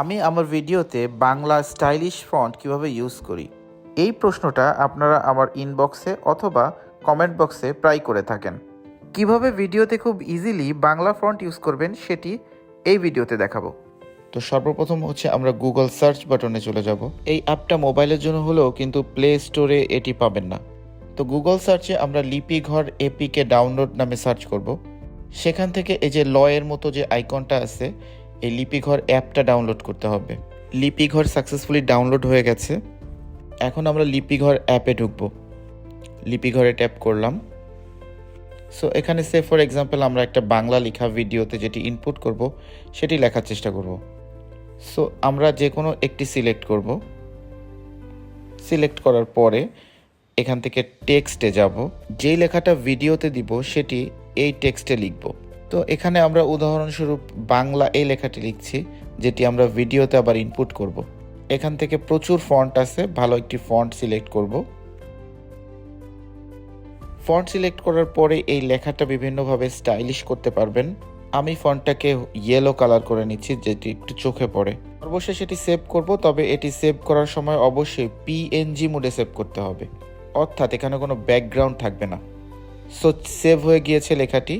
আমি আমার ভিডিওতে বাংলা স্টাইলিশ ফন্ট কিভাবে ইউজ করি, এই প্রশ্নটা আপনারা আমার ইনবক্সে অথবা কমেন্ট বক্সে প্রায় করে থাকেন। কিভাবে ভিডিওতে খুব ইজিলি বাংলা ফন্ট ইউজ করবেন সেটি এই ভিডিওতে দেখাবো। তো সর্বপ্রথম হচ্ছে আমরা গুগল সার্চ বাটনে চলে যাব। এই অ্যাপটা মোবাইলের জন্য হলেও কিন্তু প্লে স্টোরে এটি পাবেন না। তো গুগল সার্চে আমরা লিপিঘর এপিকে ডাউনলোড নামে সার্চ করব। সেখান থেকে এই যে লয়ের মতো যে আইকনটা আছে, এই লিপিঘর অ্যাপটা ডাউনলোড করতে হবে। লিপিঘর সাকসেসফুলি ডাউনলোড হয়ে গেছে। এখন আমরা লিপিঘর অ্যাপে ঢুকবো। লিপিঘরে ট্যাপ করলাম। সো এখানে সে ফর এক্সাম্পল আমরা একটা বাংলা লেখা ভিডিওতে যেটি ইনপুট করব সেটি লেখার চেষ্টা করব। সো আমরা যে কোনো একটি সিলেক্ট করব। সিলেক্ট করার পরে এখান থেকে টেক্সটে যাব। যেই লেখাটা ভিডিওতে দিব সেটি এই টেক্সটে লিখব। তো এখানে আমরা উদাহরণস্বরূপ বাংলা এই লেখাটি লিখছি, যেটি আমরা ভিডিওতে আবার ইনপুট করব। এখান থেকে প্রচুর ফন্ট আছে, ভালো একটি ফন্ট সিলেক্ট করব। ফন্ট সিলেক্ট করার পরে এই লেখাটা বিভিন্নভাবে স্টাইলিশ করতে পারবেন। আমি ফন্টটাকে ইয়েলো কালার করে নিচ্ছি, যেটি একটু চোখে পড়ে। সর্বশেষ এটি সেভ করব, তবে এটি সেভ করার সময় অবশ্যই পিএনজি মোডে সেভ করতে হবে, অর্থাৎ এখানে কোনো ব্যাকগ্রাউন্ড থাকবে না। সো সেভ হয়ে গিয়েছে লেখাটি।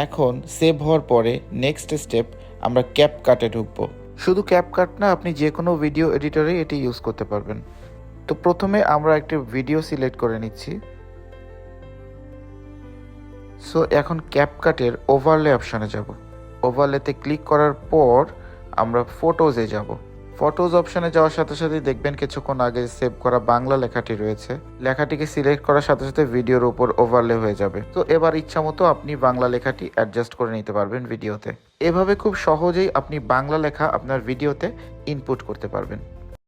এখন সেভ হওয়ার পরে নেক্সট স্টেপ আমরা ক্যাপকাটে ঢুকবো। শুধু ক্যাপকাট না, আপনি যে কোনো ভিডিও এডিটরে এটি ইউজ করতে পারবেন। তো প্রথমে আমরা একটি ভিডিও সিলেক্ট করে নিচ্ছি। সো এখন ক্যাপকাটের ওভারলে অপশানে যাব। ওভারলেতে ক্লিক করার পর আমরা ফটোজে যাব। ফটোজ অপশানে যাওয়ার সাথে সাথে দেখবেন কিছুক্ষণ আগে সেভ করা বাংলা লেখাটি রয়েছে। লেখাটিকে সিলেক্ট করার সাথে সাথে ভিডিওর উপর ওভারলে হয়ে যাবে। তো এবার ইচ্ছা মতো আপনি বাংলা লেখাটি অ্যাডজাস্ট করে নিতে পারবেন ভিডিওতে। এভাবে খুব সহজেই আপনি বাংলা লেখা আপনার ভিডিওতে ইনপুট করতে পারবেন।